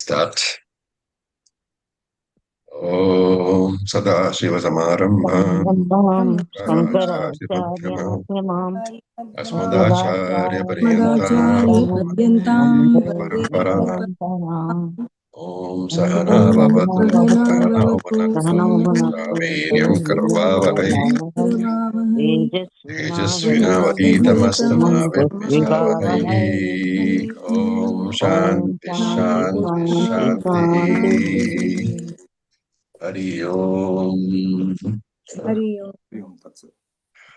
Start. Om Sadashivasamarambham Shankaracharya शङ्कराचार्यमध्यमाम् Asmadacharya Paryantam अस्मदाचार्यपर्यन्तां वन्दे Paramparam परम्पराम् Om Sahana ॐ Bhavatu सहना Sahana भवतु Bhunaktu सहनौ Sah भुनक्तु Veeryam Karvavahai करवावहै Tejasvinavaditamastu Ma तेजस्विनावधीतमस्तु Vidvijavahai Om Shanti Shanti Shanti Hari Om. Hari Om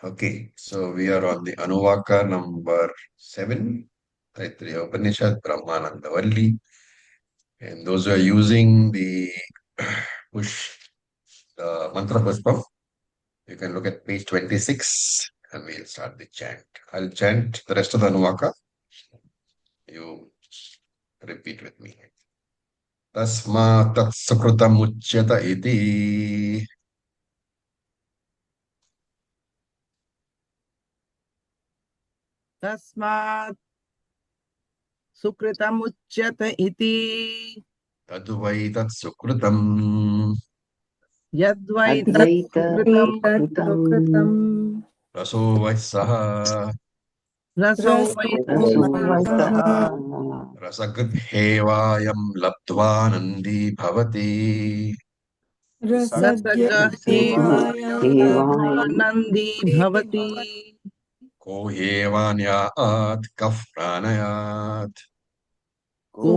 Okay, so we are on the Anuvaka number 7, Taitriya Upanishad, Brahmananda Valli. And those who are using the push mantra pushpam, you can look at page 26 and we'll start the chant. I'll chant the rest of the Anuvaka. You repeat with me. Tasma tat sukrutam uchyata iti. तस्मात् सुकृतमुच्यत इति Taduvai tat sukrutam. यद्वै तत् अद्वैत सुकृतं सुकृतं Raso vai saha. रसो वै रसो रसोवैतः वसः रसगृहेवायं लब्ध्वा नन्दी भवति रसगृहेवायं रसगहेवानन्दी भवति को ह्येवान्यात् कः प्राणयात् को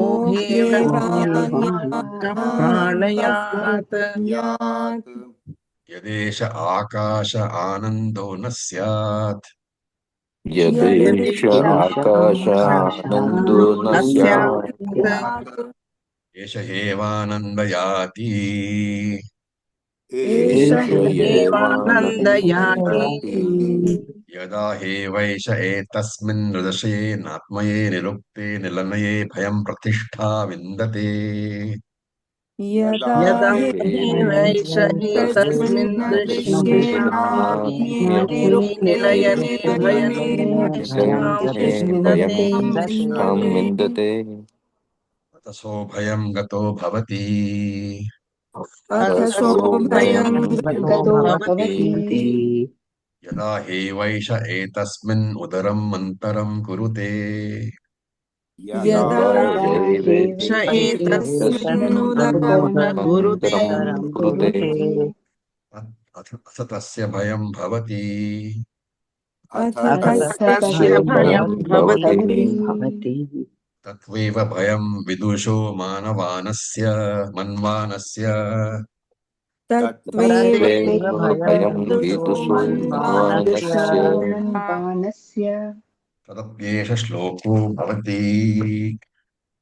कः प्राणयात् यात् यदेष आकाश आनन्दो न स्यात् यदेष यदेष आकाशानन्दो न न आकाशानन्दो स्यात् स्यात् एष ह्येवानन्दयाति एष एष एषयेवानन्दयाति एवानन्दयाति यदा ह्येवैष एतस्मिन् हृदशेनात्मये निरुक्ते निलनये भयं प्रतिष्ठा विन्दते यदा यदा वैष तस्मिन् एतस्मिन् दृश्येनात्म्ये दृश्येनात्मने निलयने भयं प्रतिष्ठां भयं विन्दते प्रतिष्ठां विन्दते ततसो भयं गतो भवति अथ अथ सोऽभयं सोऽभयं गतो भवति यदा ह्येवैष एतस्मिन् उदरम् अन्तरं कुरुते यदा यदा च एतस्मिन्नुदरम् एतस्मिन्नुदरं कुरुते अन्तरं कुरुते अथ तस्य भयं भवति अथ अथ तस्य तस्य भयं भयं भवति भवति भवति तत्त्वैव भयं विदुषो मानवानस्य मन्वानस्य तत्त्वेव तत्ते तत्रैव तत्त्वैव भयं भयं विदुषो विदुषो विदुषो मन्वानस्य मन्वानस्य मन्वानस्य मन्वानस्य तदप्येष श्लोको भवति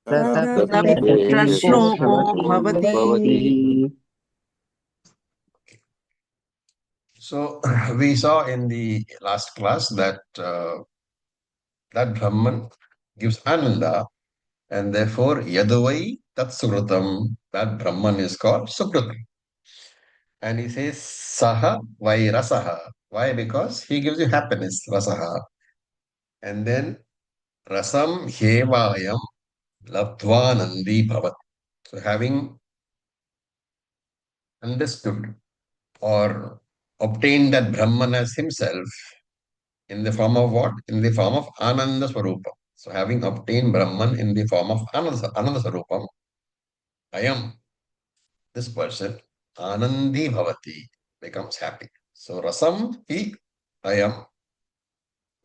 तदप्येष तदप्येष श्लोको श्लोको भवति भवति So we saw in the last class that that Brahman gives Ananda and therefore Yadavai Tat Sukrutam, that Brahman is called Sukrutam. And he says Saha Vai Rasaha. Why? Because he gives you happiness, Rasaha. And then Rasam Hevayam Labdvanandi Bhavat. So having understood or obtained that Brahman as himself in the form of what? In the form of Ananda Swarupam. So having obtained Brahman in the form of Ananda Swarupam, I am this person, Anandi Bhavati, becomes happy. So Rasam Hi I am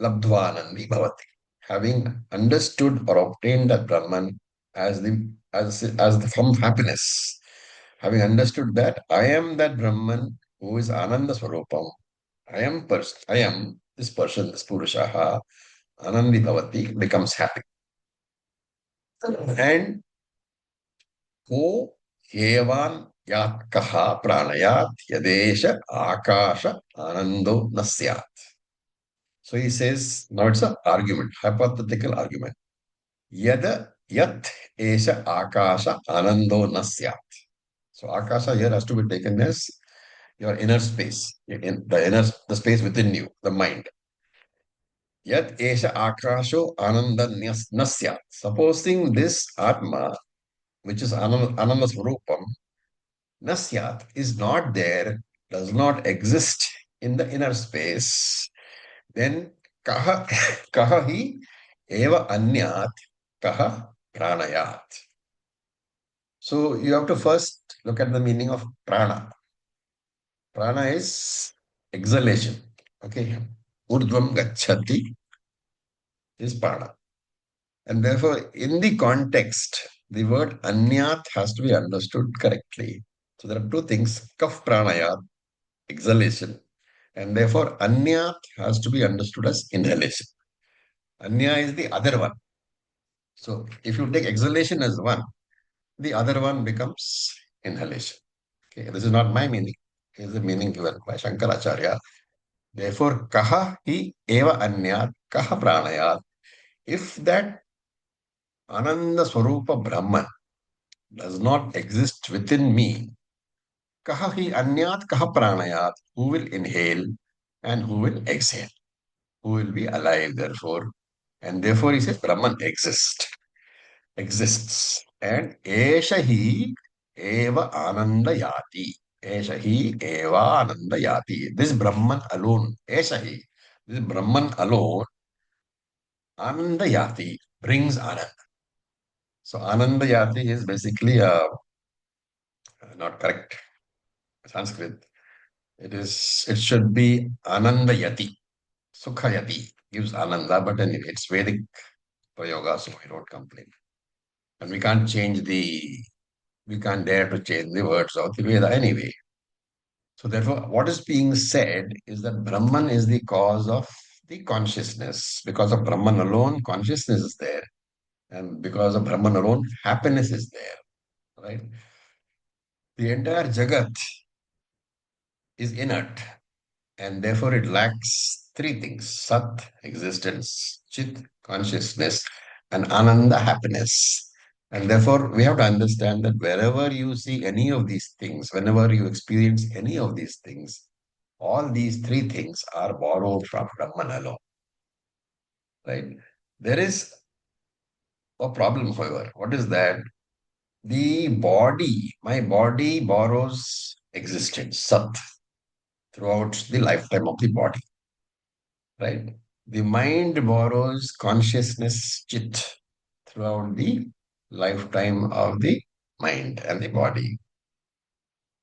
Labdvanandi Bhavati. Having understood or obtained that Brahman as the form of happiness, having understood that I am that Brahman who is Ananda Swarupam, I am this person, this Purushaha, Anandi Bhavati, becomes happy. And ko Evan Yat Kaha Pranayat Yadesha Akasha Anando Nasyat. So he says, now it's an argument, hypothetical argument. Yada Yat Esha Akasha Anando Nasyat. So Akasha here has to be taken as your inner space, the space within you, the mind. Yat Esha Akasho Ananda Nasyat. Supposing this Atma which is Ananda Swarupam, Nasyat is not there, does not exist in the inner space, then kaha, kaha hi eva anyat kaha pranayat. So you have to first look at the meaning of prana. Prana is exhalation. Okay. Urdhvam gacchati is prana. And therefore, in the context, the word anyat has to be understood correctly. So there are two things, kaf pranayat, exhalation. And therefore, anyat has to be understood as inhalation. Anya is the other one. So if you take exhalation as one, the other one becomes inhalation. Okay, this is not my meaning. It is the meaning given by Shankaracharya. Therefore, kaha hi eva anyat kaha pranayat. If that Ananda Swarupa Brahman does not exist within me, kaha hi anyat kaha pranayat, who will inhale and who will exhale, who will be alive, therefore. And therefore, he says Brahman exists. And esha hi eva ananda yati. Esha hi eva ananda yati. This Brahman alone, esha hi, this Brahman alone, ananda yati, brings ananda. So ananda yati is basically not correct Sanskrit. It should be ananda yati. Sukha yati gives ananda, but anyway, it's Vedic prayoga, so we don't complain. And we can't dare to change the words of the Veda anyway. So therefore, what is being said is that Brahman is the cause of the consciousness. Because of Brahman alone, consciousness is there. And because of Brahman alone, happiness is there. Right? The entire Jagat is inert, and therefore it lacks three things: Sat, existence; Chit, consciousness; and Ananda, happiness. And therefore, we have to understand that wherever you see any of these things, whenever you experience any of these things, all these three things are borrowed from Brahman alone. Right? There is a problem, however. What is that? My body borrows existence, Sat, throughout the lifetime of the body. Right? The mind borrows consciousness, Chit, throughout the lifetime of the mind and the body.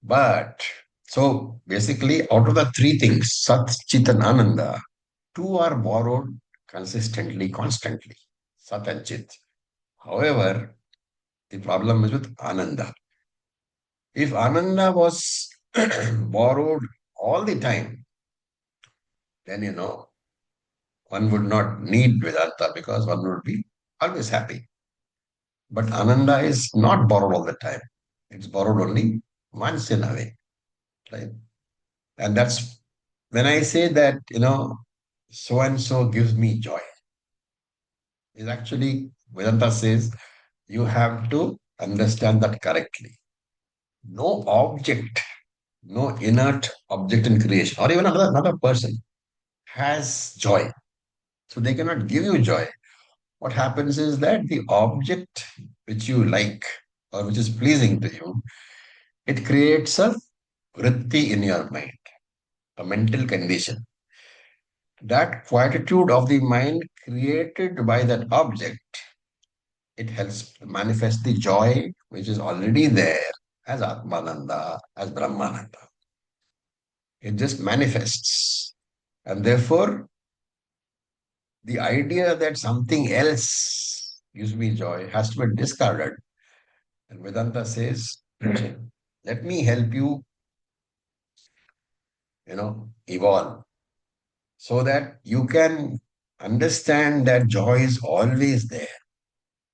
But so basically, out of the three things, Sat, Chit, and Ananda, two are borrowed consistently, constantly, Sat and Chit. However, the problem is with Ananda. If Ananda was borrowed all the time, then one would not need Vedanta because one would be always happy. But Ananda is not borrowed all the time. It's borrowed only once in a way, right? And that's when I say that, so and so gives me joy. Is actually Vedanta says you have to understand that correctly. No object, no inert object in creation, or even another person has joy. So they cannot give you joy. What happens is that the object which you like or which is pleasing to you, it creates a vritti in your mind, a mental condition. That quietude of the mind created by that object, it helps manifest the joy which is already there as Atmananda, as Brahmananda. It just manifests. And therefore, the idea that something else gives me joy has to be discarded. And Vedanta says, let me help you, evolve so that you can understand that joy is always there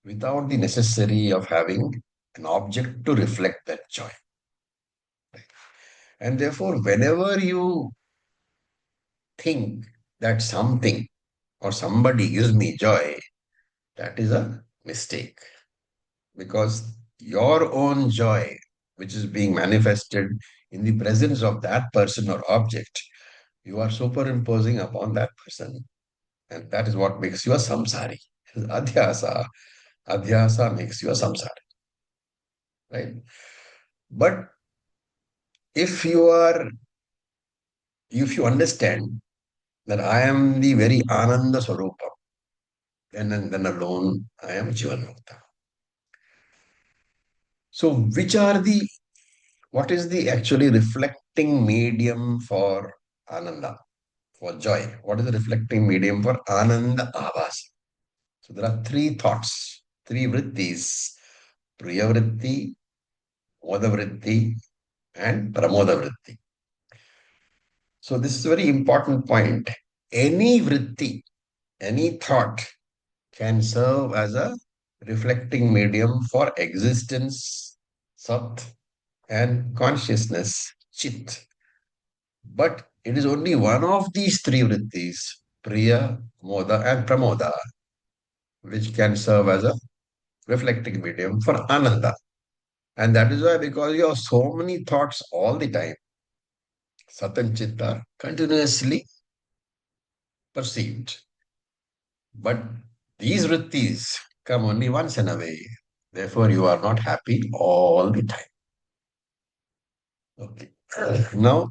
without the necessary of having an object to reflect that joy. And therefore, whenever you think that something or somebody gives me joy, that is a mistake. Because your own joy, which is being manifested in the presence of that person or object, you are superimposing upon that person. And that is what makes you a samsari. Adhyasa. Adhyasa makes you a samsari. right? But if you understand that I am the very Ananda Swarupa, then alone I am Jivanmukta. So, what is the actually reflecting medium for Ananda, for joy? What is the reflecting medium for Ananda Avas? So, there are three thoughts, three vrittis: Priya vritti, Moda vritti, and Pramoda vritti. So, this is a very important point. Any vritti, any thought can serve as a reflecting medium for existence, sat, and consciousness, chit. But it is only one of these three vrittis, Priya, Moda, and Pramoda, which can serve as a reflecting medium for Ananda. And that is why, because you have so many thoughts all the time, Sat and Chit are continuously perceived. But these vrittis come only once in a way. Therefore, you are not happy all the time. Okay. Now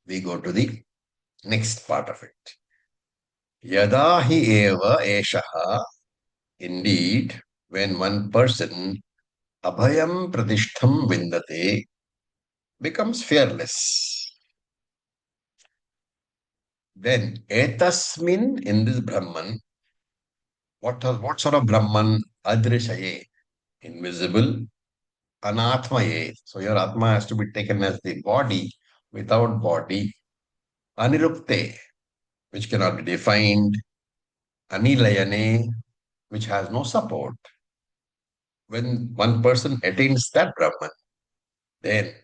we go to the next part of it. Yada hi eva eshaha. Indeed, when one person abhayam pradishtham vindate becomes fearless, then etasmin in this Brahman, what sort of Brahman? Adrishaye, invisible, anatmaye. So your atma has to be taken as the body without body. Anirupte, which cannot be defined. Anilayane, which has no support. When one person attains that Brahman, then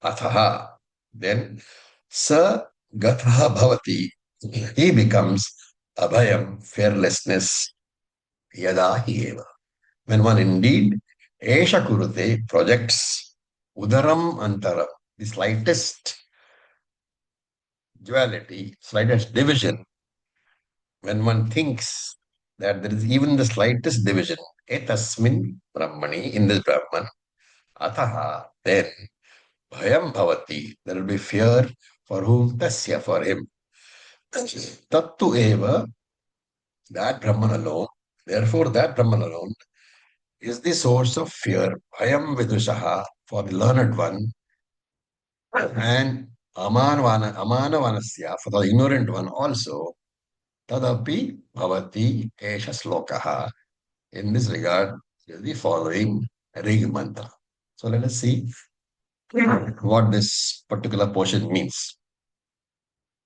athaha, then sa gatha bhavati, he becomes abhayam, fearlessness, yada hi eva. When one indeed esha kurute projects udaram antaram, the slightest duality, slightest division, when one thinks that there is even the slightest division, etasmin brahmani, in this Brahman, ataha, then bhayam bhavati, there will be fear for whom? Tasya, for him. Tattu eva, that Brahman alone, therefore that Brahman alone is the source of fear. Bhayam vidushaha, for the learned one, and amanavanasya, for the ignorant one also, tadapi bhavati esha slokaha. In this regard, is the following Rig mantra. So let us see what this particular portion means.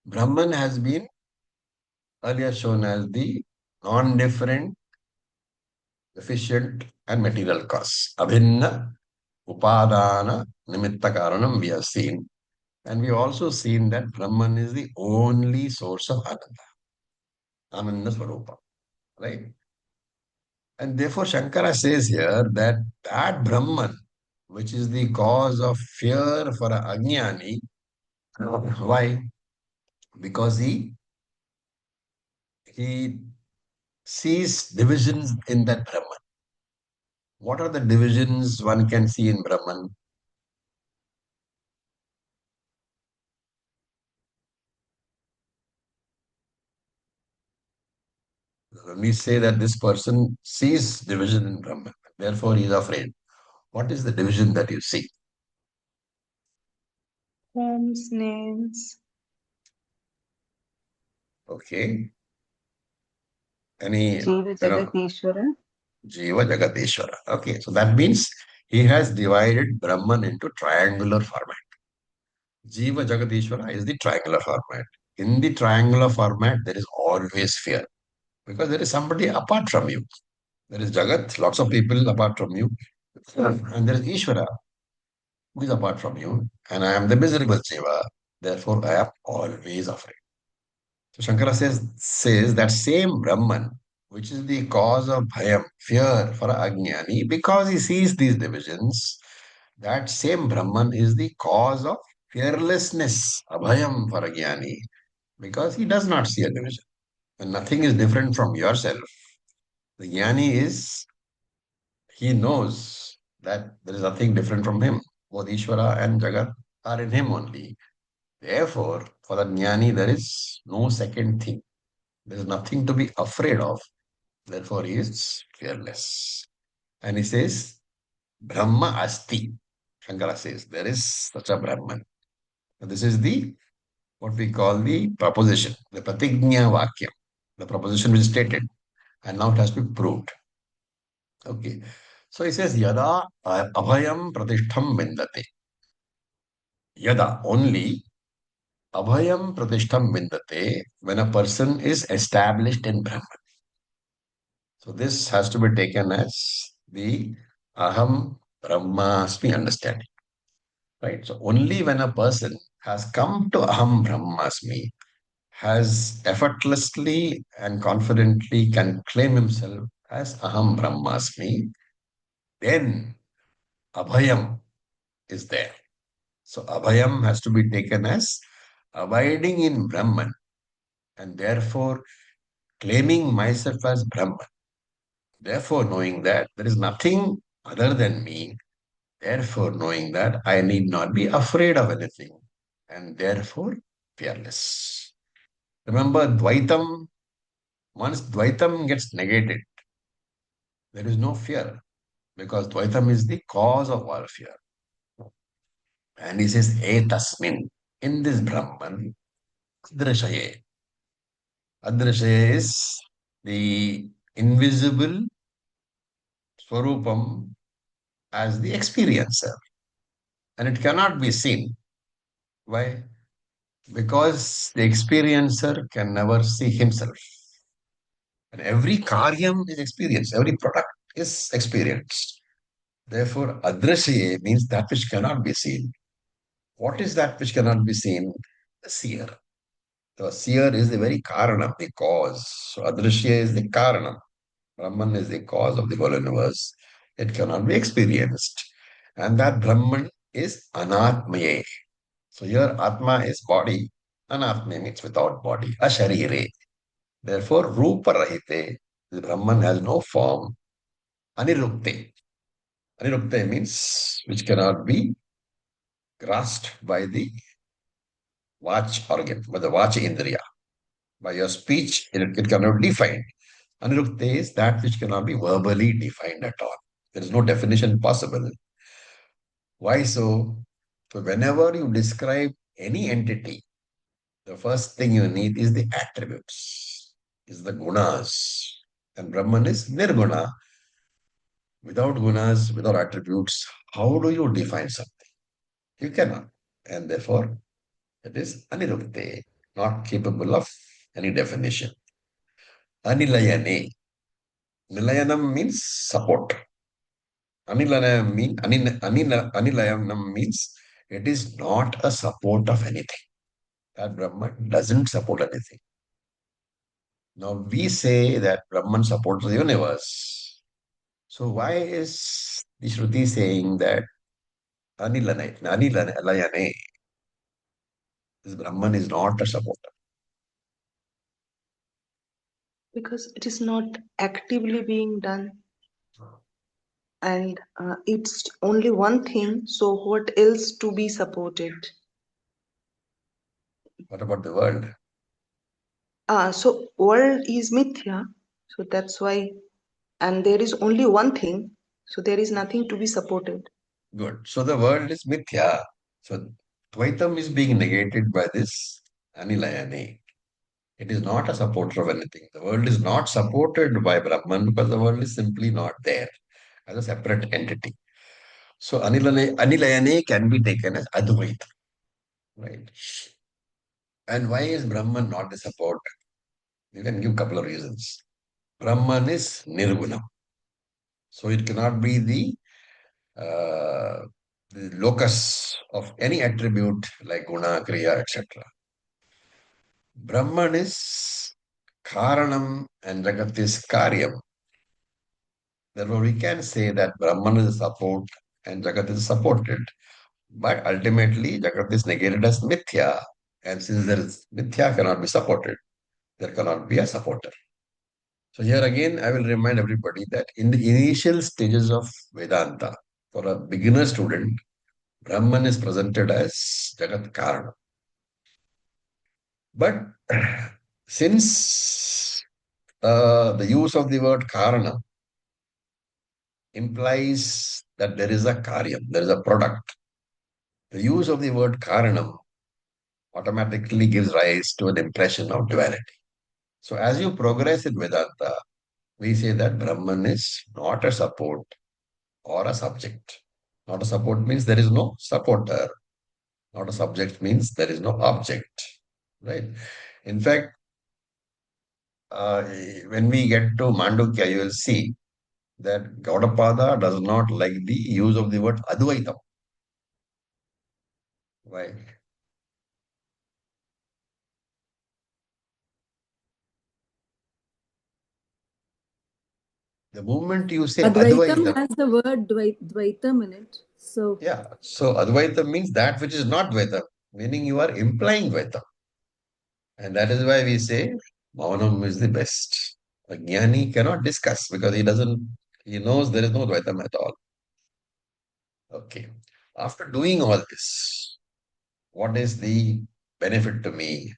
Brahman has been earlier shown as the non-different, efficient, and material cause. Abhinna, upadana, nimitta karanam we have seen. And we have also seen that Brahman is the only source of Ananda. Ananda Swarupa. Right? And therefore Shankara says here that that Brahman, which is the cause of fear for a Ajnani, why? Because he sees divisions in that Brahman. What are the divisions one can see in Brahman? When we say that this person sees division in Brahman, therefore he is afraid. What is the division that you see? Forms, names. Okay. Any, Jiva Jagatishvara. Jiva Jagateshwara. Okay, so that means he has divided Brahman into triangular format. Jiva Jagateshwara is the triangular format. In the triangular format, there is always fear because there is somebody apart from you. There is Jagat, lots of people apart from you, and there is Ishvara, who is apart from you, and I am the miserable Jiva. Therefore, I am always afraid. So Shankara says that same Brahman, which is the cause of bhayam, fear for Ajnani, because he sees these divisions, that same Brahman is the cause of fearlessness, abhayam for Ajnani, because he does not see a division. When nothing is different from yourself, the Jnani he knows that there is nothing different from him. Both Ishvara and Jagat are in him only. Therefore, for the jnani, there is no second thing. There is nothing to be afraid of. Therefore, he is fearless. And he says, Brahma asti. Shankara says, there is such a Brahman. This is the what we call the proposition, the pratignya vakyam, the proposition which is stated, and now it has to be proved. Okay. So he says, Yada abhayam pratishtham vindate. Yada, only abhayam pratishtham vindate, when a person is established in Brahman. So this has to be taken as the aham brahmasmi understanding. Right. So only when a person has come to aham brahmasmi, has effortlessly and confidently can claim himself as aham brahmasmi, then abhayam is there. So abhayam has to be taken as abiding in Brahman and therefore claiming myself as Brahman. Therefore, knowing that there is nothing other than me, therefore knowing that I need not be afraid of anything, and therefore fearless. Remember, Dvaitam, once Dvaitam gets negated, there is no fear because Dvaitam is the cause of all fear. And he says, Etasmin, in this Brahman, Adrishaye. Adrishaye is the invisible Swarupam as the experiencer. And it cannot be seen. Why? Because the experiencer can never see himself. And every karyam is experienced, every product is experienced. Therefore, adrasyaye means that which cannot be seen. What is that which cannot be seen? The seer. The seer is the very karanam, the cause. So adrishya is the karanam. Brahman is the cause of the whole universe. It cannot be experienced. And that Brahman is anatmaye. So here Atma is body, Anatma means without body, Asharire. Therefore, Rupa Rahite, the Brahman has no form. Anirukte. Anirukte means which cannot be grasped by the watch organ, by the watch indriya. By your speech, it cannot be defined. Anirukte is that which cannot be verbally defined at all. There is no definition possible. Why so? So whenever you describe any entity, the first thing you need is the attributes, is the gunas. And Brahman is nirguna. Without gunas, without attributes, how do you define something? You cannot. And therefore, it is anirukte, not capable of any definition. Anilayane. Nilayanam means support. Anilayanam means it is not a support of anything. That Brahman doesn't support anything. Now we say that Brahman supports the universe. So why is the Shruti saying that Anilayane, this Brahman is not a supporter? Because it is not actively being done, and it's only one thing, so what else to be supported? What about the world? So world is mithya, so that's why, and there is only one thing, so there is nothing to be supported. Good. So the world is mithya. So Dvaitam is being negated by this Anilayane. It is not a supporter of anything. The world is not supported by Brahman because the world is simply not there as a separate entity. So Anilayane can be taken as Advaita. Right. And why is Brahman not the support? You can give a couple of reasons. Brahman is Nirguna. So it cannot be the locus of any attribute like guna, kriya, etc. Brahman is Karanam and Jagat is Karyam. Therefore, we can say that Brahman is a support and Jagat is supported. But ultimately, Jagat is negated as Mithya. And since there is Mithya cannot be supported, there cannot be a supporter. So here again, I will remind everybody that in the initial stages of Vedanta, For a beginner student, Brahman is presented as Jagat Karana. But since the use of the word Karana implies that there is a Karyam, there is a product, the use of the word Karanam automatically gives rise to an impression of duality. So as you progress in Vedanta, we say that Brahman is not a support or a subject. Not a support means there is no supporter. Not a subject means there is no object. Right? In fact, uh, when we get to Mandukya, you will see that Gaudapada does not like the use of the word Advaitam. Why? The moment you say Advaitam Advaitam, has the word Dvaitam in it. So yeah, so Advaitam means that which is not Dvaitam, meaning you are implying Dvaitam. And that is why we say Maunam is the best. A Jnani cannot discuss because he knows there is no Dvaitam at all. Okay. After doing all this, what is the benefit to me?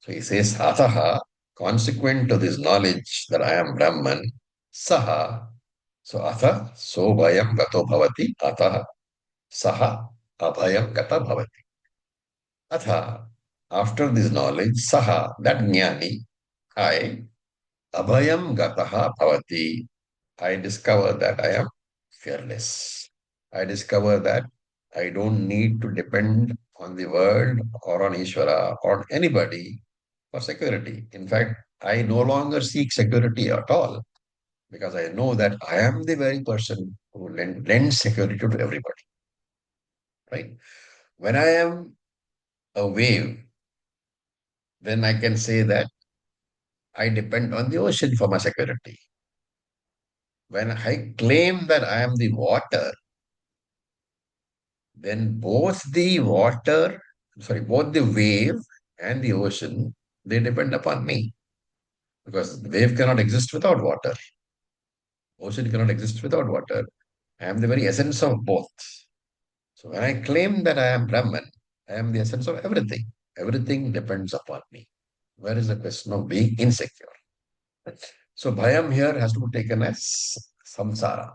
So he says, Ataha, consequent to this knowledge that I am Brahman, Saha. So Atha, so Bhayam Gato Bhavati, Ataha, Saha, Abhayam Gata Bhavati. Atha, after this knowledge, Saha, that Jnani, I, Abhayam Gataha Bhavati. I discover that I am fearless. I discover that I don't need to depend on the world or on Ishvara or anybody for security. In fact, I no longer seek security at all because I know that I am the very person who lends security to everybody. Right? When I am a wave, then I can say that I depend on the ocean for my security. When I claim that I am the water, then both the wave and the ocean, they depend upon me because the wave cannot exist without water. Ocean cannot exist without water. I am the very essence of both. So when I claim that I am Brahman, I am the essence of everything. Everything depends upon me. Where is the question of being insecure? So bhayam here has to be taken as samsara,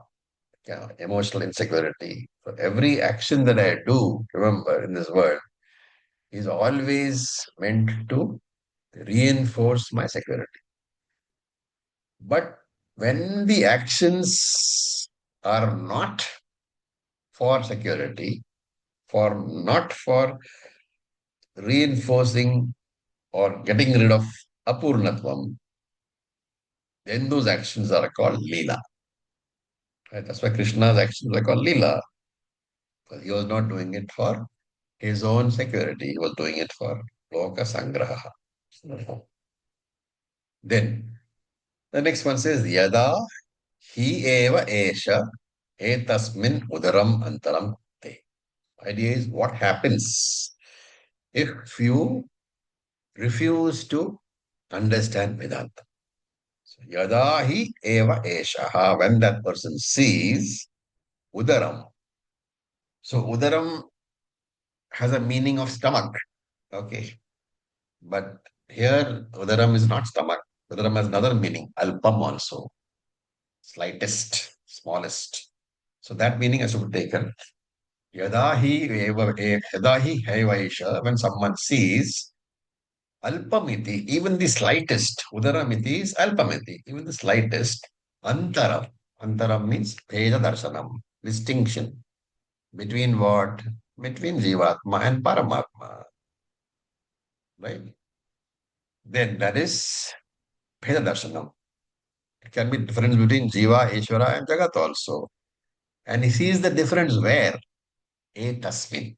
emotional insecurity. So every action that I do, remember, in this world, is always meant to reinforce my security. But when the actions are not for security, not for reinforcing or getting rid of apurnatvam, then those actions are called lila. Right? That's why Krishna's actions are called lila. Because he was not doing it for his own security. He was doing it for loka sangraha. Then the next one says yada he eva esha etasmin udaram antaram te. Idea is what happens if you refuse to understand Vedanta. So, yada hi eva esha, when that person sees udaram. So udaram has a meaning of stomach. Okay. But here udaram is not stomach. Udaram has another meaning, alpam also. Slightest, smallest. So that meaning has to be taken. Yadahi haivaisha, when someone sees alpamiti, even the slightest, udaramiti is alpamiti, even the slightest, antaram. Antaram means Veda darshanam, distinction between what? Between Jivatma and Paramatma. Right? Then that is Veda darshanam. It can be difference between Jiva, Ishvara, and Jagat also. And he sees the difference where? Etasmin.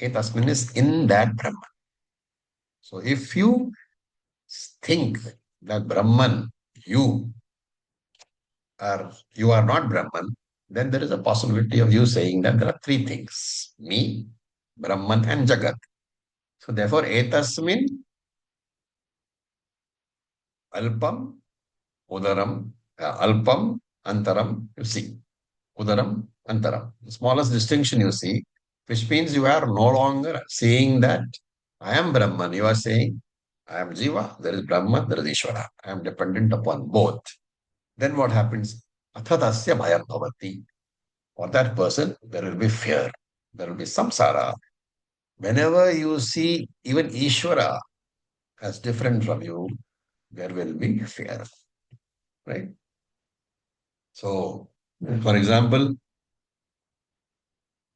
Etasmin is in that Brahman. So if you think that Brahman, you you are not Brahman, then there is a possibility of you saying that there are three things: me, Brahman, and Jagat. So therefore, etasmin, alpam, udaram, alpam, antaram. You see, udaram, Antaram. The smallest distinction you see, which means you are no longer saying that I am Brahman. You are saying I am Jiva, there is Brahman, there is Ishvara. I am dependent upon both. Then what happens? Athatasya bhayam bhavati. For that person, there will be fear. There will be samsara. Whenever you see even Ishvara as different from you, there will be fear. Right? So, for example,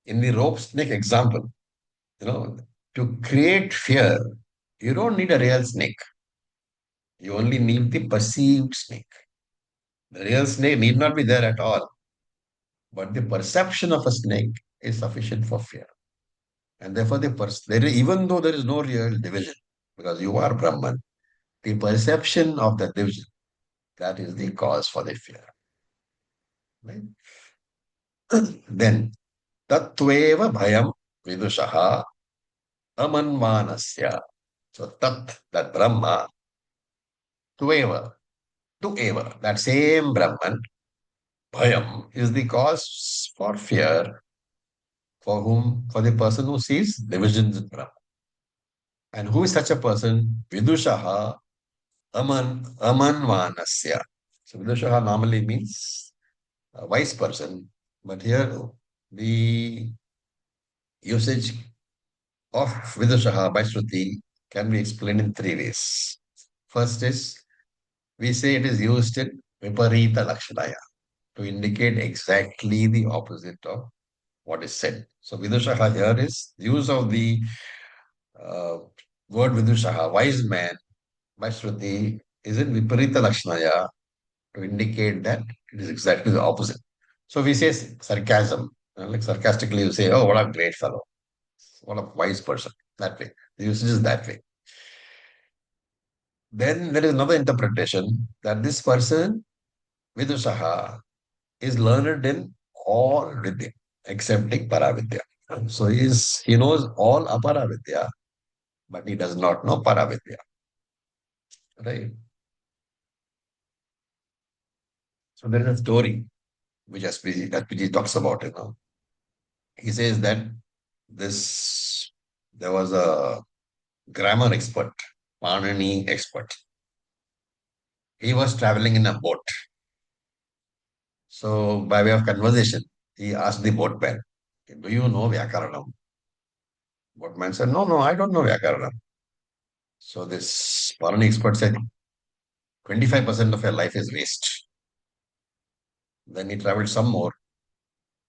in the rope snake example, you know, to create fear, you don't need a real snake. You only need the perceived snake. The real snake need not be there at all, but the perception of a snake is sufficient for fear. And therefore, even though there is no real division, because you are Brahman, the perception of the division, that is the cause for the fear. Right? Then, tatveva bhayam vidushaha amanvanasya. So, that Brahma, tveva, to eva, that same Brahman, bhayam, is the cause for fear for whom, for the person who sees divisions in Brahman. And who is such a person? Vidushaha amanvanasya. So Vidushaha normally means a wise person, but here the usage of Vidushaha by Shruti can be explained in three ways. First is, we say it is used in Viparita Lakshanaya to indicate exactly the opposite of what is said. So Vidushaha here is use of the uh, word Vidushaha, wise man, by Shruti, is in Viparita Lakshanaya to indicate that it is exactly the opposite. So we say sarcasm, like sarcastically you say, oh, what a great fellow, what a wise person, that way. The usage is that way. Then there is another interpretation that this person, Vidushaha, is learned in all Vidya, excepting Paravidya. So he knows all Aparavidya, but he does not know Paravidya. Right? So there is a story which SPG talks about, He says that this there was a grammar expert, Panini expert. He was traveling in a boat. So by way of conversation, he asked the boatman, do you know Vyakaranam? Boatman said, no, I don't know Vyakaranam. So this Panini expert said, 25% of your life is waste. Then he traveled some more.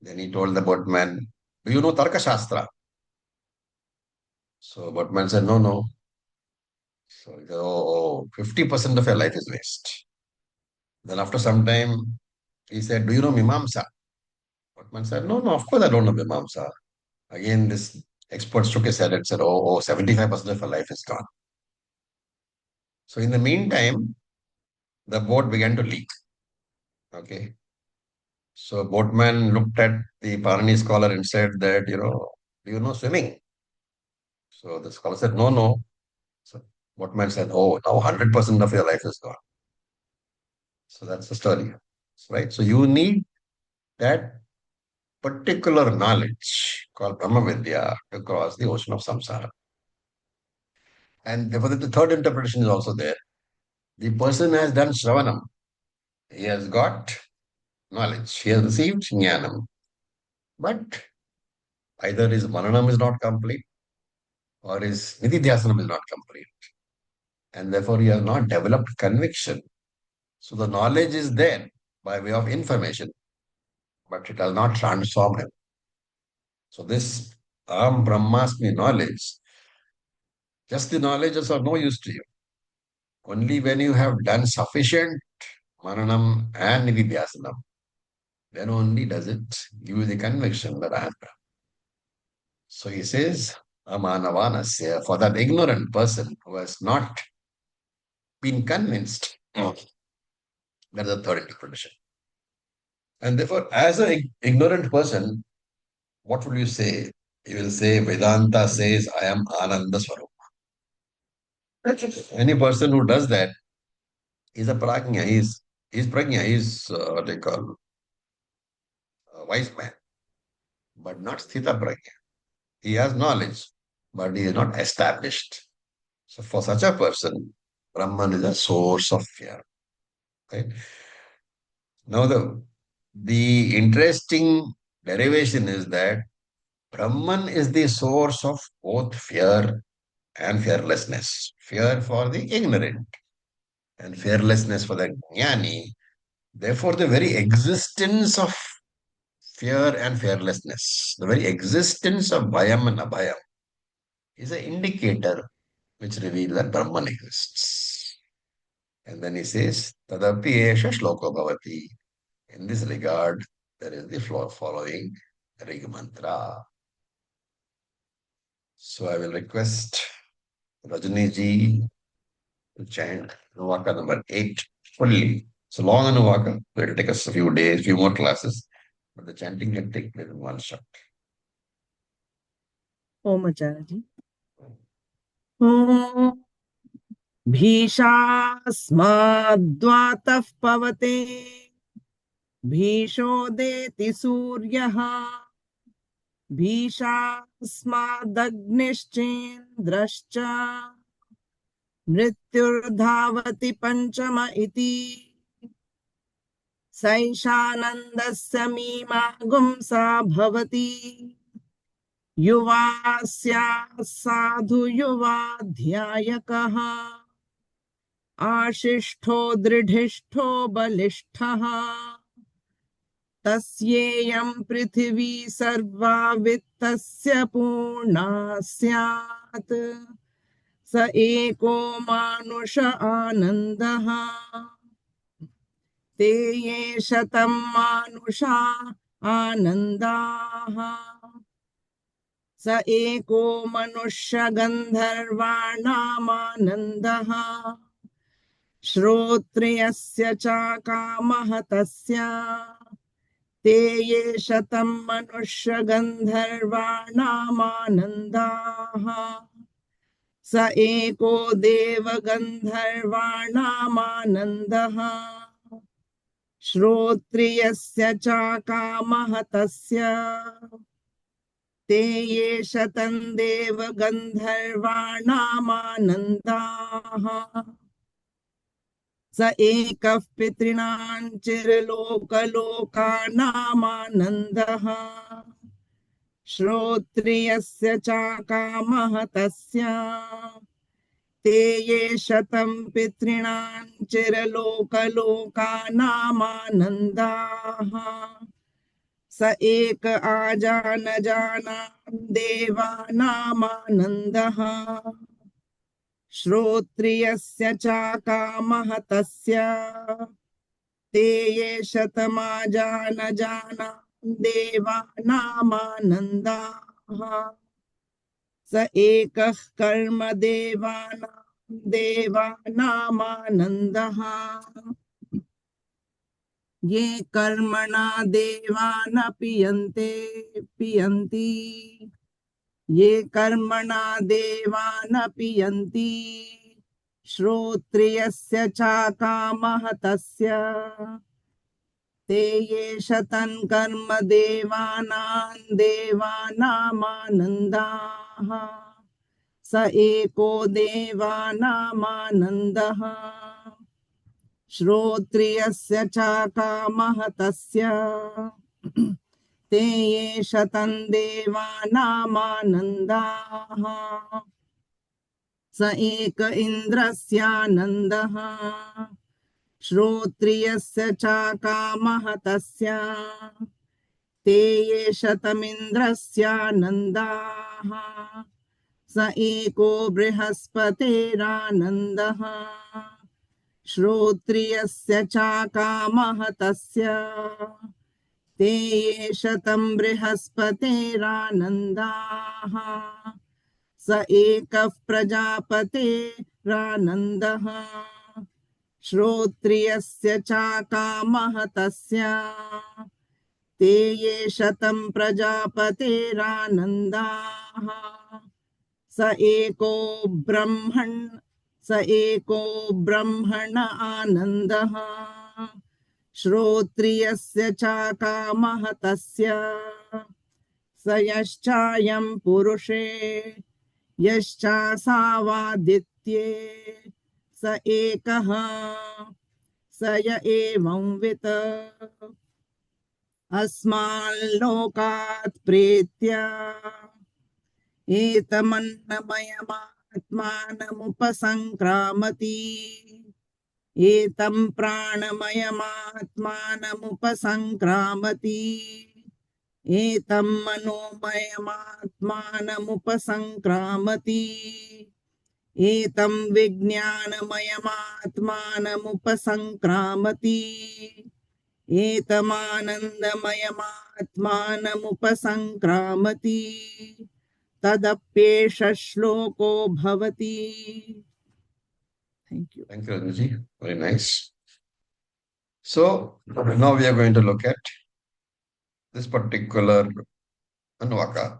Then he told the boatman, do you know Tarka Shastra? So boatman said, no. So he said, 50% of your life is waste. Then after some time, he said, do you know Mimamsa? Workman said, no, of course I don't know Mimamsa. Again, this expert shook his head and said, 75% of her life is gone. So in the meantime, the boat began to leak. Okay. So boatman looked at the Parani scholar and said that, do you know swimming? So the scholar said, no. So boatman said, now 100% of your life is gone. So that's the story. Right. So you need that particular knowledge called Brahma Vidya to cross the ocean of samsara. And therefore, the third interpretation is also there. The person has done Shravanam. He has got knowledge. He has received Jnanam. But either his Mananam is not complete or his Nididhyasanam is not complete. And therefore, he has not developed conviction. So the knowledge is there by way of information, but it has not transformed him. So this Brahmasmi knowledge, just the knowledge is of no use to you. Only when you have done sufficient Mananam and Nididhyasanam, then only does it give you the conviction that I am Brahman. So he says, Amanavanasya, for that ignorant person who has not been convinced. That is the third interpretation. And therefore, as an ignorant person, what will you say? You will say, Vedanta says, I am Ananda Swarup. Any person who does that is a prajna, he's prajna, he's what they call a wise man. but not sthita prajna. He has knowledge, but he is not established. So for such a person, Brahman is a source of fear. Right? Now the interesting derivation is that Brahman is the source of both fear and fearlessness. Fear for the ignorant and fearlessness for the jnani. Therefore, the very existence of fear and fearlessness, the very existence of bhayam and abhayam is an indicator which reveals that Brahman exists. And then he says, Tadapi esha shloka bhavati. In this regard, there is the following Rig mantra. So I will request Rajani ji to chant Anuvaka number 8 fully. It's a long Anuvaka, so it will take us a few days, few more classes, but the chanting can take place in one shot. Om Acharya. Om भीषास्माद्वातः पवते भीषोदेति सूर्यः भीषास्मादग्निश्चेन्द्रश्च मृत्युर्धावति पञ्चम इति सैषानन्दस्य मीमा Gunsa भवति युवा स्यात् साधु युवा ध्यायकः आशिष्ठो दृढिष्ठो बलिष्ठः तस्येयं पृथिवी सर्वा वित्तस्य पूर्णा स्यात् स एको मानुष आनन्दः ते ये शतं मानुषा आनन्दाः स एको मनुष्य गन्धर्वाणामानन्दः श्रोत्रियस्य च कामः तस्य ते ये शतं मनुष्य गन्धर्वाणामानन्दाः स एको देव गन्धर्वाणामानन्दः श्रोत्रियस्य च कामः तस्य ते ये शतं देव गन्धर्वाणामानन्दाः स एकः पितॄणां चिरलोकलोकानामानन्दः श्रोत्रियस्य च कामः तस्य ते ये शतं पितॄणां चिरलोकलोकानामानन्दाः स एक आजानजानां देवानामानन्दः श्रोत्रियस्य च कामः तस्य ते ये शतमाजानजानां देवानामानन्दाः स एकः कर्म देवानामानन्दः ये कर्मणा देवान् पीयन्ति ये कर्मणा देवान् पीयन्ति श्रोत्रियस्य च कामः तस्य ते ये शतं कर्म देवानामानन्दाः स एको देवानामानन्दः श्रोत्रियस्य च कामः तस्य ते ये शतं देवानामानन्दाः स एक इन्द्रस्यानन्दः श्रोत्रियस्य च कामः तस्य ते ये शतमिन्द्रस्यानन्दाः स एको बृहस्पतेरानन्दः श्रोत्रियस्य च कामः तस्य ते ये शतं बृहस्पतेरानन्दाः स एकः प्रजापतेरानन्दः श्रोत्रियस्य च कामः तस्य ते ये शतं प्रजापतेरानन्दाः स एको ब्रह्मण आनन्दः श्रोत्रियस्य च कामः तस्य स यश्चायं पुरुषे यश्चासावादित्ये स एकः स य एवं वित् अस्माल्लोकात् प्रेत्य एतमन्नमयमात्मानमुपसङ्क्रामति एतं प्राणमयमात्मानमुपसङ्क्रामति एतं मनोमयमात्मानमुपसङ्क्रामति एतं विज्ञानमयमात्मानमुपसङ्क्रामति एतमानन्दमयमात्मानमुपसङ्क्रामति तदप्येष श्लोको भवति. Thank you. Thank you, Rajni. Very nice. So now we are going to look at this particular Anuvaka.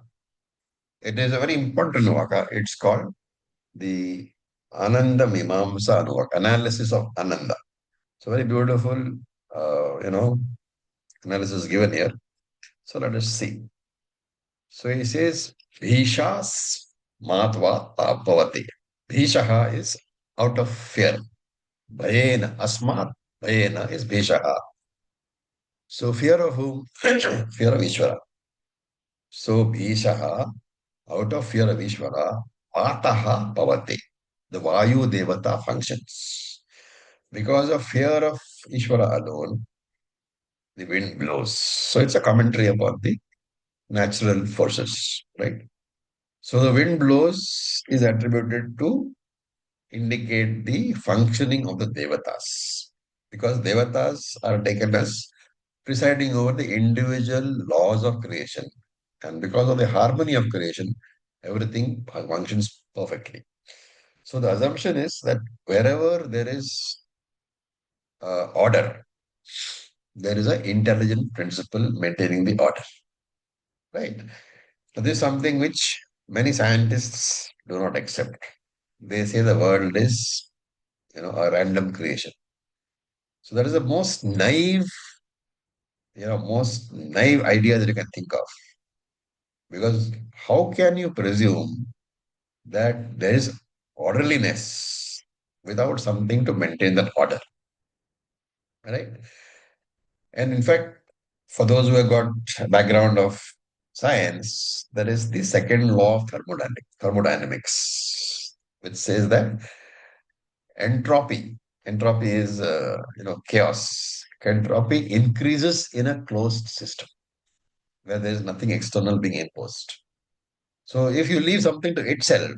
It is a very important Anuvaka. It's called the Ananda Mimamsa Anuvaka, analysis of Ananda. So very beautiful, analysis given here. So let us see. So he says, Bhishas Matva Bhavati. Bhishaha is out of fear. Bhayena, Asmat, Bhayena is Bhishaha. So fear of whom? Fear of Ishvara. So Bhishaha, out of fear of Ishvara, Ataha Bhavati. The Vayu Devata functions. Because of fear of Ishvara alone, the wind blows. So it's a commentary upon the natural forces, right? So the wind blows is attributed to indicate the functioning of the devatas, because devatas are taken as presiding over the individual laws of creation, and because of the harmony of creation, everything functions perfectly. So the assumption is that wherever there is order, there is an intelligent principle maintaining the order, right? So this is something which many scientists do not accept. They say the world is, a random creation. So that is the most naive idea that you can think of. Because how can you presume that there is orderliness without something to maintain that order? Right? And in fact, for those who have got a background of science, there is the second law of thermodynamics, which says that entropy is chaos. Entropy increases in a closed system where there is nothing external being imposed. So if you leave something to itself,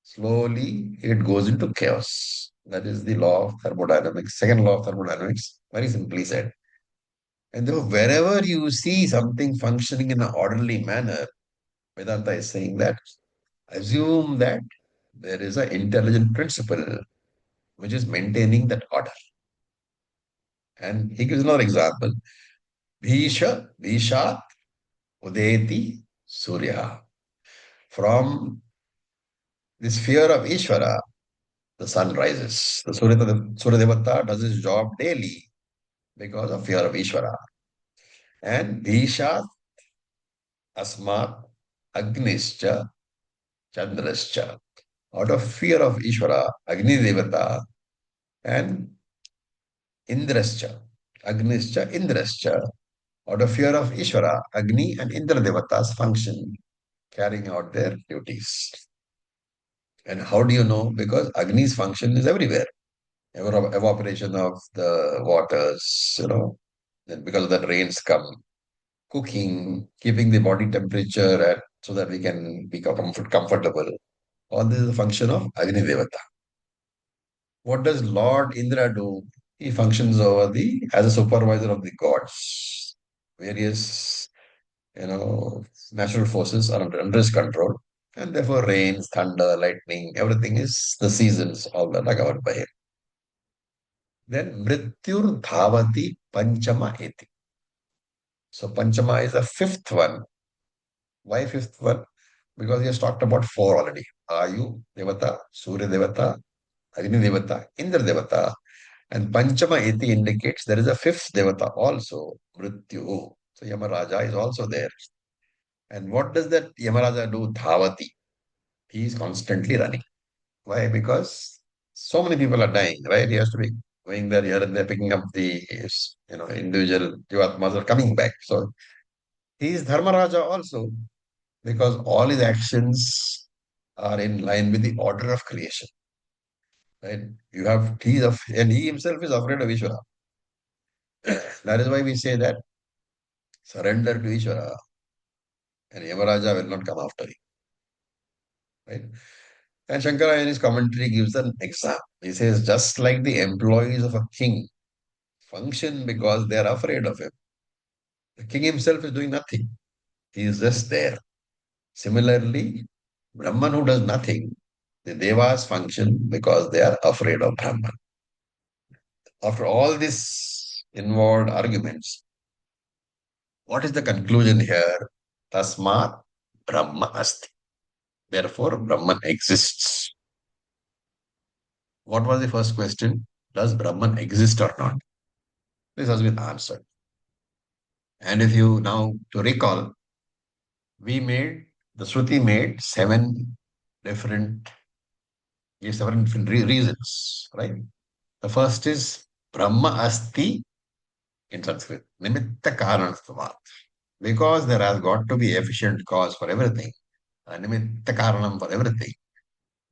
slowly it goes into chaos. That is the law of thermodynamics, second law of thermodynamics, very simply said. And therefore, wherever you see something functioning in an orderly manner, Vedanta is saying that assume that there is an intelligent principle which is maintaining that order. And he gives another example. Vishat Udeti Surya. From this fear of Ishvara, the sun rises. The Surya Devata does his job daily because of fear of Ishvara. And Vishat Asmat Agnischa Chandrascha. Out of fear of Ishvara, Agni Devata and Indrascha. Agnischa Indrascha. Out of fear of Ishvara, Agni and Indra Devatas function, carrying out their duties. And how do you know? Because Agni's function is everywhere. Evaporation of the waters, then because of that rains come, cooking, keeping the body temperature so that we can be comfortable. All this is a function of Agni Devata. What does Lord Indra do? He functions as a supervisor of the gods. Various, natural forces are under his control. And therefore rains, thunder, lightning, everything is the seasons, all that are governed by him. Then Mrityur Dhavati Panchama Eti. So Panchama is the fifth one. Why fifth one? Because he has talked about four already. Ayu Devata, Surya Devata, Agni Devata, Indra Devata. And Panchama Eti indicates there is a fifth Devata also, Mrityu. So Yamaraja is also there. And what does that Yamaraja do? Dhavati. He is constantly running. Why? Because so many people are dying, right? He has to be going there, here and there, picking up the individual Jivatmas are coming back. So he is Dharmaraja also, because all his actions are in line with the order of creation. Right? And he himself is afraid of Ishvara. That is why we say that surrender to Ishvara and Yamaraja will not come after you. Right? And Shankara in his commentary gives an example. He says, just like the employees of a king function because they are afraid of him, the king himself is doing nothing. He is just there. Similarly, Brahman who does nothing, the Devas function because they are afraid of Brahman. After all these involved arguments, what is the conclusion here? Tasmat Brahma Asti. Therefore, Brahman exists. What was the first question? Does Brahman exist or not? This has been answered. And if you now to recall, the Shruti made different, seven different reasons, right? The first is Brahma Asti in Sanskrit, Nimitta Karanatvat. Because there has got to be efficient cause for everything, a Nimitta Karanam for everything.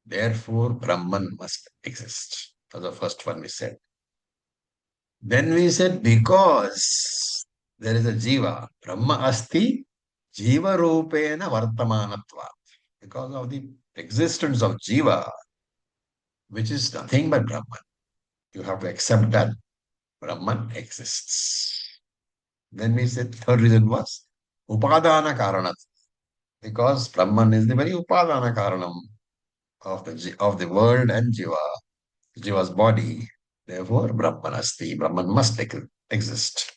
Therefore, Brahman must exist. That's the first one we said. Then we said because there is a Jiva, Brahma Asti, Jiva Rupena Vartamanatvat. Because of the existence of Jiva, which is nothing but Brahman. You have to accept that Brahman exists. Then we said third reason was Upadana Karanat. Because Brahman is the very Upadana Karanam of the world and Jiva's body. Therefore, Brahman Asti, Brahman must exist.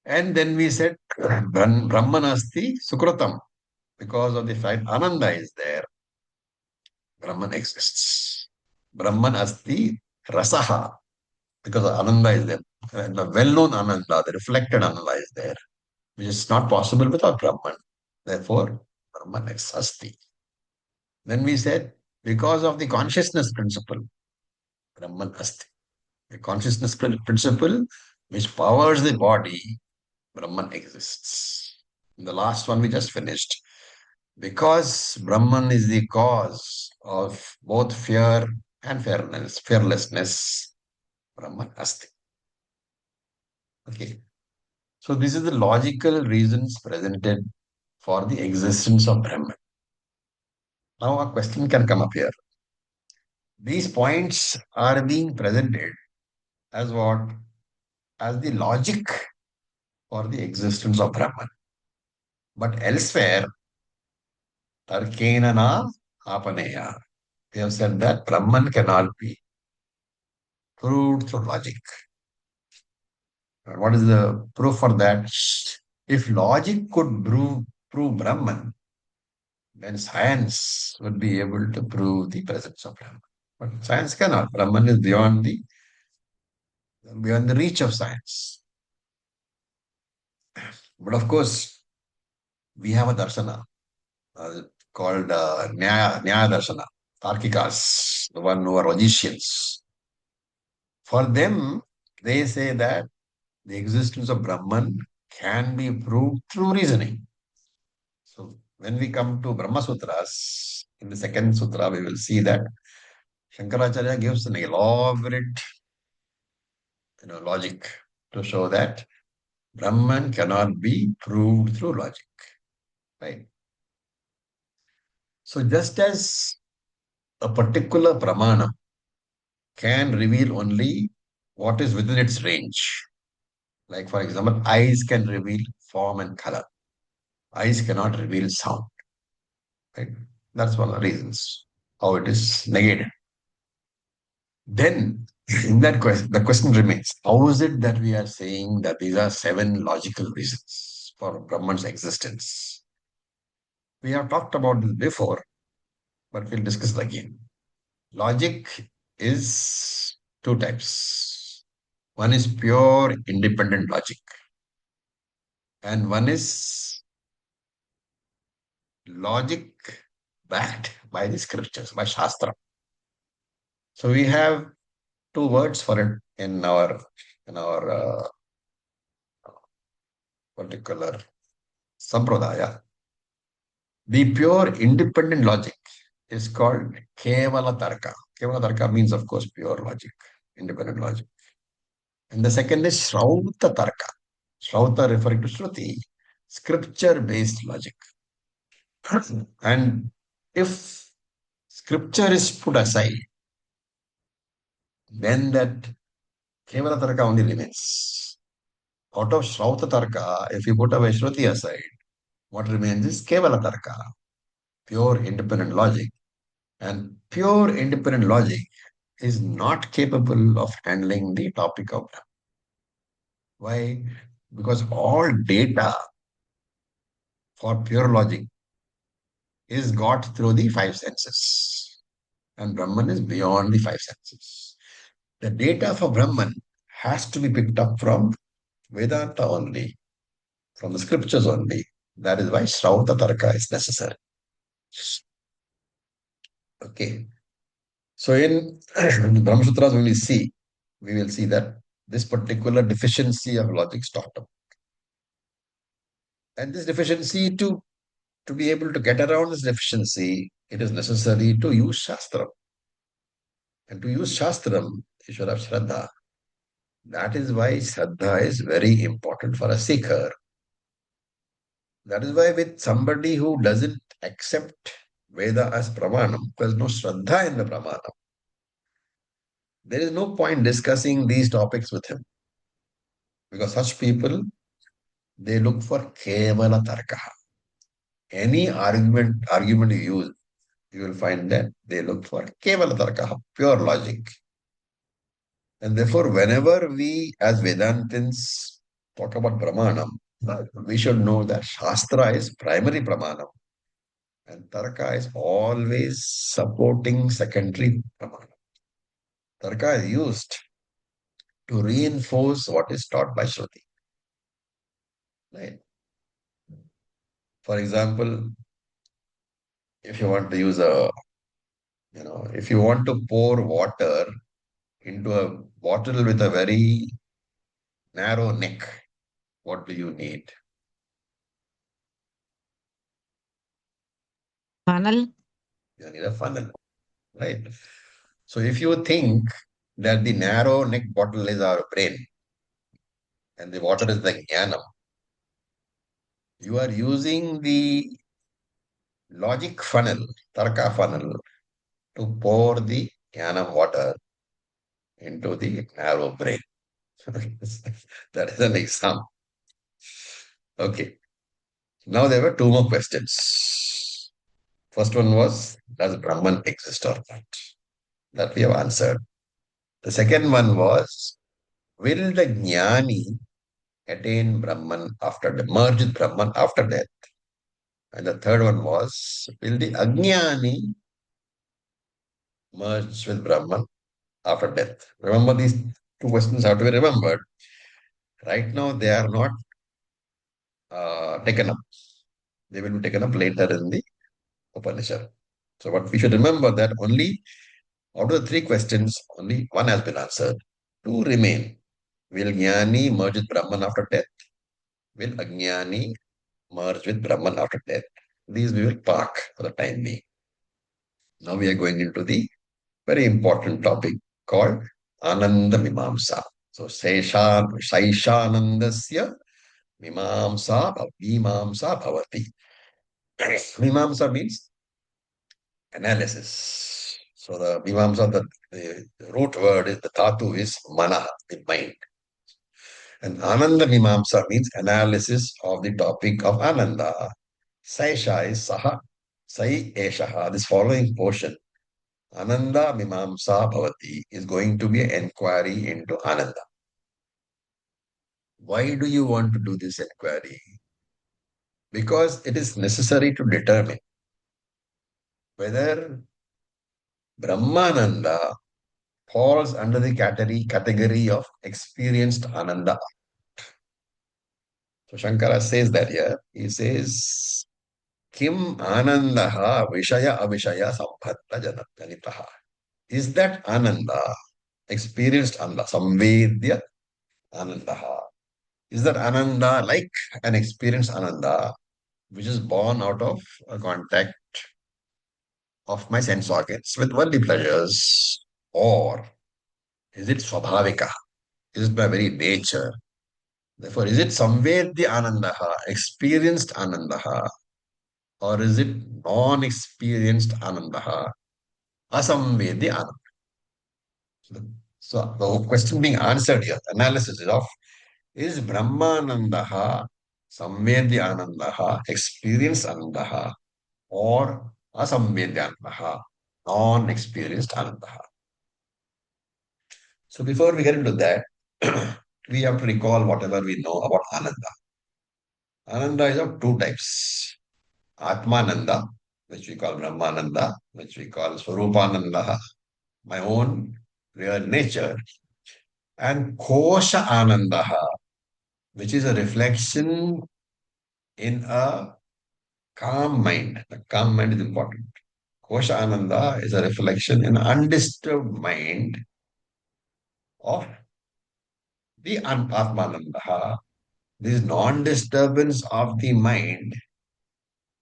And then we said Brahman Asti Sukrutam. Because of the fact Ananda is there, Brahman exists. Brahman Asti Rasaha. Because Ananda is there. And the well-known Ananda, the reflected Ananda is there, which is not possible without Brahman. Therefore, Brahman is Asti. Then we said, because of the consciousness principle, Brahman Asti. The consciousness principle which powers the body, Brahman exists. And the last one we just finished. Because Brahman is the cause of both fear and fearlessness, Brahman Asti. Okay. So this is the logical reasons presented for the existence of Brahman. Now a question can come up here. These points are being presented as what? As the logic for the existence of Brahman. But elsewhere, Tarkena na apaneya. They have said that Brahman cannot be proved through logic. And what is the proof for that? If logic could prove Brahman, then science would be able to prove the presence of Brahman. But science cannot. Brahman is beyond the reach of science. But of course, we have a darsana called Nyaya Darshana, Tarkikas, the one who are logicians. For them, they say that the existence of Brahman can be proved through reasoning. So when we come to Brahma Sutras, in the second sutra, we will see that Shankaracharya gives an elaborate logic to show that Brahman cannot be proved through logic. Right? So just as a particular pramana can reveal only what is within its range. Like, for example, eyes can reveal form and color. Eyes cannot reveal sound. Right? That's one of the reasons how it is negated. Then, in that question, the question remains, how is it that we are saying that these are 7 logical reasons for Brahman's existence? We have talked about this before, but we'll discuss it again. Logic is 2 types. One is pure independent logic, and one is logic backed by the scriptures, by Shastra. So we have two words for it in our particular sampradaya. The pure independent logic is called Kevala Tarka. Kevala Tarka means, of course, pure logic, independent logic. And the second is Shrauta Tarka. Shrauta referring to Shruti, scripture based logic. And if scripture is put aside, then that Kevala Tarka only remains. Out of Shrauta Tarka, if you put away Shruti aside, what remains is Kevala Tarka, pure independent logic. And pure independent logic is not capable of handling the topic of Brahma. Why? Because all data for pure logic is got through the five senses. And Brahman is beyond the five senses. The data for Brahman has to be picked up from Vedanta only, from the scriptures only. That is why Shrauta Tarka is necessary. Okay. So in Brahma Sutras, we will see that this particular deficiency of logic is talked about. And this deficiency, to be able to get around this deficiency, it is necessary to use Shastram. And to use Shastram, you should have Shraddha. That is why Shraddha is very important for a seeker. That is why with somebody who doesn't accept Veda as Pramanam, there's no Shraddha in the Pramanam, there is no point discussing these topics with him. Because such people, they look for Kevala Tarkaha. Any argument you use, you will find that they look for Kevala Tarkaha, pure logic. And therefore, whenever we as Vedantins talk about Pramanam, we should know that Shastra is primary Pramanam and Tarka is always supporting secondary Pramanam. Tarka is used to reinforce what is taught by Shruti. Right? For example, if you want to if you want to pour water into a bottle with a very narrow neck, what do you need? Funnel. You need a funnel, right? So if you think that the narrow neck bottle is our brain and the water is the jnanam, you are using the logic funnel, tarka funnel, to pour the jnanam water into the narrow brain. That is an example. Okay. Now there were two more questions. First one was, does Brahman exist or not? That we have answered. The second one was, will the jnani attain Brahman after the merge with Brahman after death? And the third one was, will the Ajnani merge with Brahman after death? Remember, these two questions have to be remembered. Right now, they are not taken up. They will be taken up later in the Upanishad. So, what we should remember that only out of the three questions, only one has been answered. Two remain. Will Jnani merge with Brahman after death? Will Ajnani merge with Brahman after death? These we will park for the time being. Now we are going into the very important topic called Ananda Mimamsa. So Saishanandasya Mimamsa Bhavati. Mimamsa means analysis. So the Mimamsa, the root word is the dhatu is mana, the mind. And Ananda Mimamsa means analysis of the topic of Ananda. Saisha is Saha, Sai Eshaha. This following portion, Ananda Mimamsa Bhavati, is going to be an inquiry into Ananda. Why do you want to do this inquiry? Because it is necessary to determine whether Brahmananda falls under the category of experienced Ananda. So Shankara says that here. He says, Kim Anandaha Vishaya Avishaya Sambhatta Janitaha. Is that Ananda, experienced Ananda, Samvedya Anandaha? Is that Ananda like an experienced Ananda which is born out of a contact of my sense organs with worldly pleasures? Or is it Swabhavika? Is it by very nature? Therefore, is it Samvedya Anandaha, experienced Anandaha, or is it non-experienced Anandaha, Asamvedya Ananda? So the question being answered here, analysis is of, is Brahmanandaha, Samvedya Anandaha, experienced Anandaha, or Asamvedya Anandaha, non-experienced Anandaha? So before we get into that, we have to recall whatever we know about Ananda. Ananda is of two types. Atmananda, which we call Brahmananda, which we call Swarupananda, my own real nature, and Kosha Anandaha, which is a reflection in a calm mind. The calm mind is important. Kosha Ananda is a reflection in an undisturbed mind of the Atmananda. This non-disturbance of the mind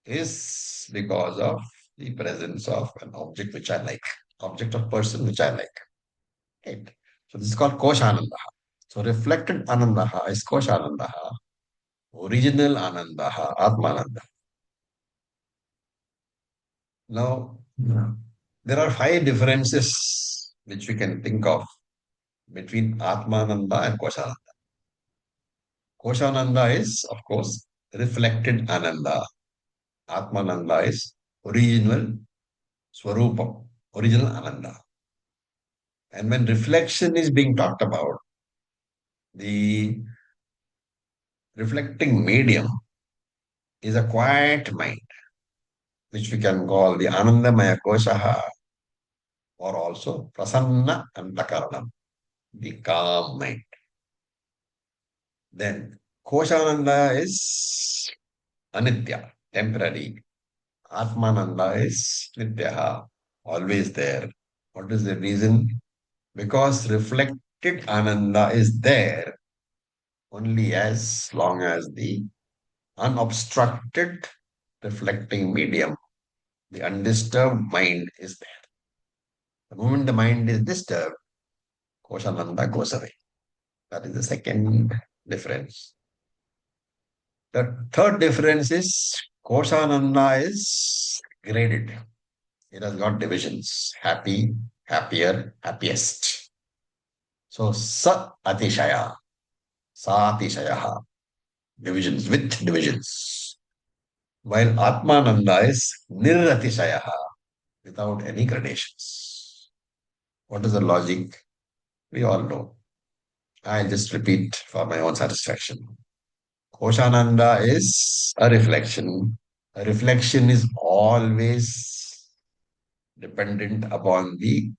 is because of the presence of an object which I like, object or person which I like. Right? So this is called Koshanandaha. So reflected Anandaha is Koshanandaha, original Anandaha, Atmananda. Now, there are five differences which we can think of between Atmananda and Koshananda. Koshananda is, of course, reflected Ananda. Atmananda is original Swarupam, original Ananda. And when reflection is being talked about, the reflecting medium is a quiet mind, which we can call the Anandamaya Koshaha or also Prasanna Antakaranam, the calm mind. Then Koshananda is Anitya, temporary. Atmananda is Nityaha, always there. What is the reason? Because reflected Ananda is there only as long as the unobstructed reflecting medium, the undisturbed mind is there. The moment the mind is disturbed, Koshananda goes away. That is the second difference. The third difference is Koshananda is graded. It has got divisions. Happy, happier, happiest. So Sa Atishaya, Sa Atishayaha, divisions with divisions. While Atmananda is Niratishayaha, without any gradations. What is the logic? We all know. I'll just repeat for my own satisfaction. Koshananda is a reflection. A reflection is always dependent upon the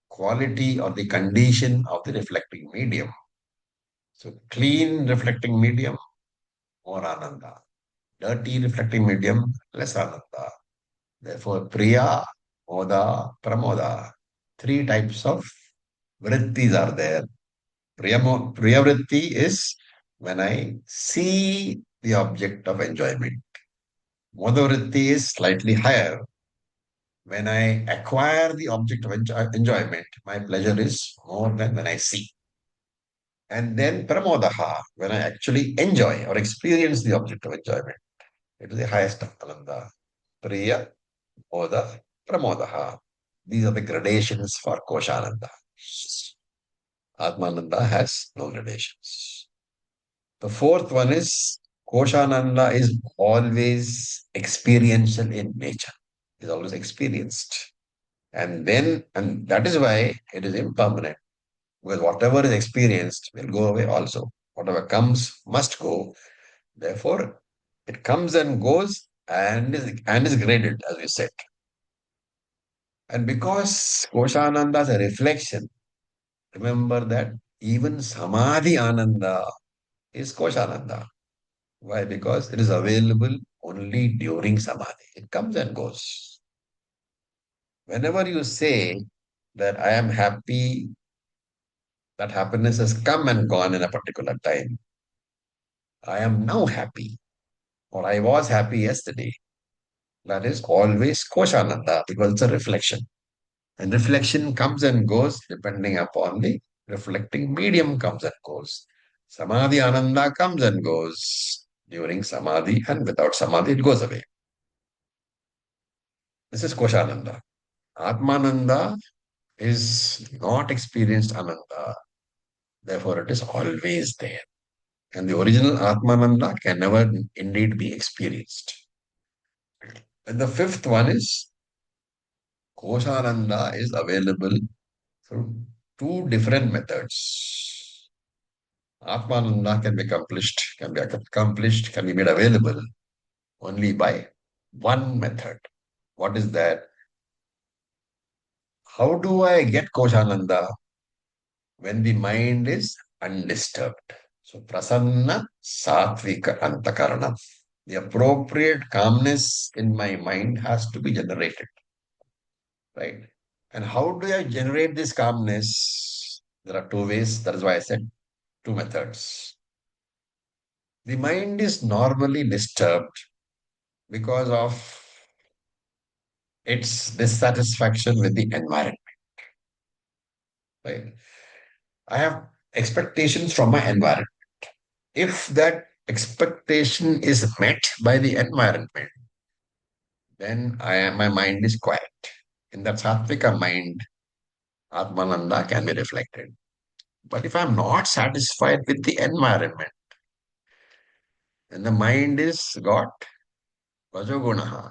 quality or the condition of the reflecting medium. So, clean reflecting medium, more Ananda. Dirty reflecting medium, less Ananda. Therefore, Priya, Moda, Pramoda. Three types of vrittis are there. Priyavritti is when I see the object of enjoyment. Modavritti is slightly higher. When I acquire the object of enjoyment, my pleasure is more than when I see. And then pramodaha, when I actually enjoy or experience the object of enjoyment. It is the highest of Ananda. Priya, Moda, Pramodaha. These are the gradations for Koshananda. Atmananda has no gradations. The fourth one is Koshananda is always experiential in nature, is always experienced. And that is why it is impermanent. Because whatever is experienced will go away also. Whatever comes must go. Therefore, it comes and goes and is graded, as we said. And because Koshananda is a reflection, remember that even Samadhi Ananda is Koshananda. Why? Because it is available only during samadhi. It comes and goes. Whenever you say that I am happy, that happiness has come and gone in a particular time. I am now happy, or I was happy yesterday. That is always koshananda because it's a reflection. And reflection comes and goes depending upon the reflecting medium comes and goes. Samadhi ananda comes and goes during samadhi, and without samadhi it goes away. This is koshananda. Atmananda is not experienced ananda. Therefore, it is always there. And the original Atmananda can never indeed be experienced. And the fifth one is Koshananda is available through two different methods. Atmananda can be made available only by one method. What is that? How do I get Koshananda? When the mind is undisturbed. So prasanna satvika antakarana. The appropriate calmness in my mind has to be generated, right? And how do I generate this calmness? There are two ways. That is why I said two methods. The mind is normally disturbed because of its dissatisfaction with the environment, right? I have expectations from my environment. If that expectation is met by the environment, then my mind is quiet. In that sattvika mind, Atmananda can be reflected. But if I'm not satisfied with the environment, then the mind is got vajogunaha,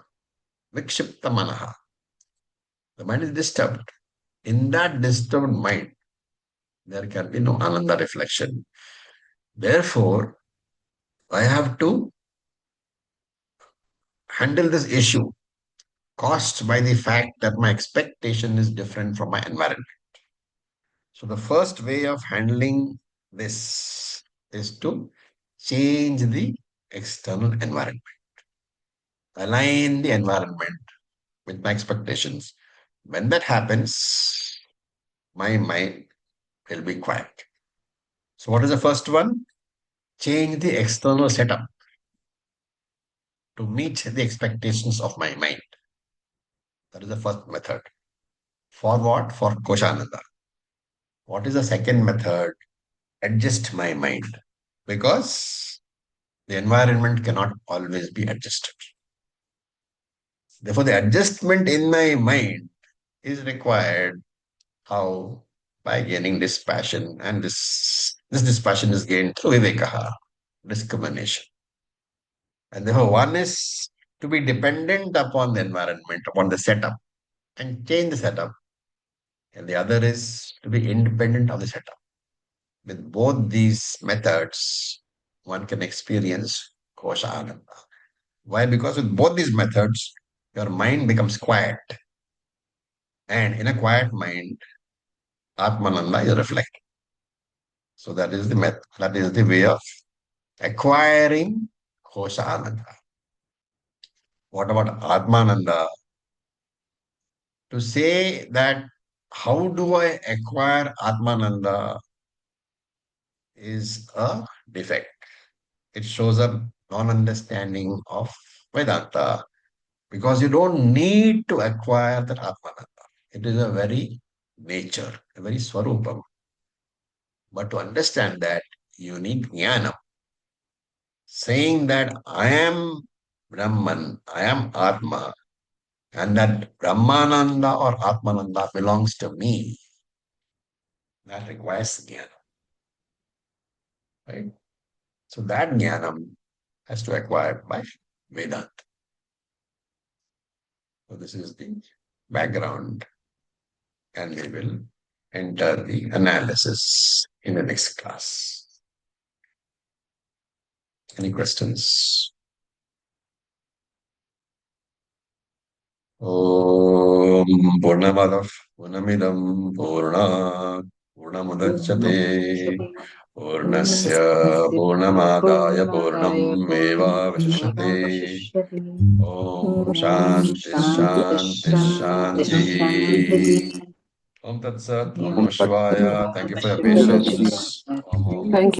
vikshipta manaha. The mind is disturbed. In that disturbed mind, there can be no ananda reflection. Therefore, I have to handle this issue caused by the fact that my expectation is different from my environment. So the first way of handling this is to change the external environment, align the environment with my expectations. When that happens, my mind will be quiet. So what is the first one? Change the external setup to meet the expectations of my mind. That is the first method. For what? For Koshananda. What is the second method? Adjust my mind. Because the environment cannot always be adjusted. Therefore, the adjustment in my mind is required. How? By gaining dispassion. And this dispassion is gained through vivekaha, discrimination. And therefore, one is to be dependent upon the environment, upon the setup, and change the setup. And the other is to be independent of the setup. With both these methods, one can experience kosha ananda. Why? Because with both these methods, your mind becomes quiet. And in a quiet mind, Atmananda is reflected. So that is the method, that is the way of acquiring kosha ananda. What about Atmananda? To say that how do I acquire Atmananda is a defect. It shows a non-understanding of Vedanta because you don't need to acquire that Atmananda. It is a very nature, a very swarupam. But to understand that, you need jnana. Saying that I am Brahman, I am Atma, and that Brahmananda or Atmananda belongs to me, that requires jnana. Right? So that jnanam has to acquire by Vedanta. So this is the background, and we will enter the analysis in the next class. Any questions? Om Purnamadav Purnamidam Purnat पूर्णमुदच्यते पूर्णस्य पूर्णस्य पूर्णमादाय पूर्णमादाय पूर्णमेवावशिष्यते पूर्णमेवावशिष्यते ॐ ॐ शान्ति शान्ति शान्ति शान्ति शान्तिः शान्तिः Om Tat Sat, Om Om Namah Shivaya. Tat Thank you Namah for your Shivaya. patience. Om Om. Thank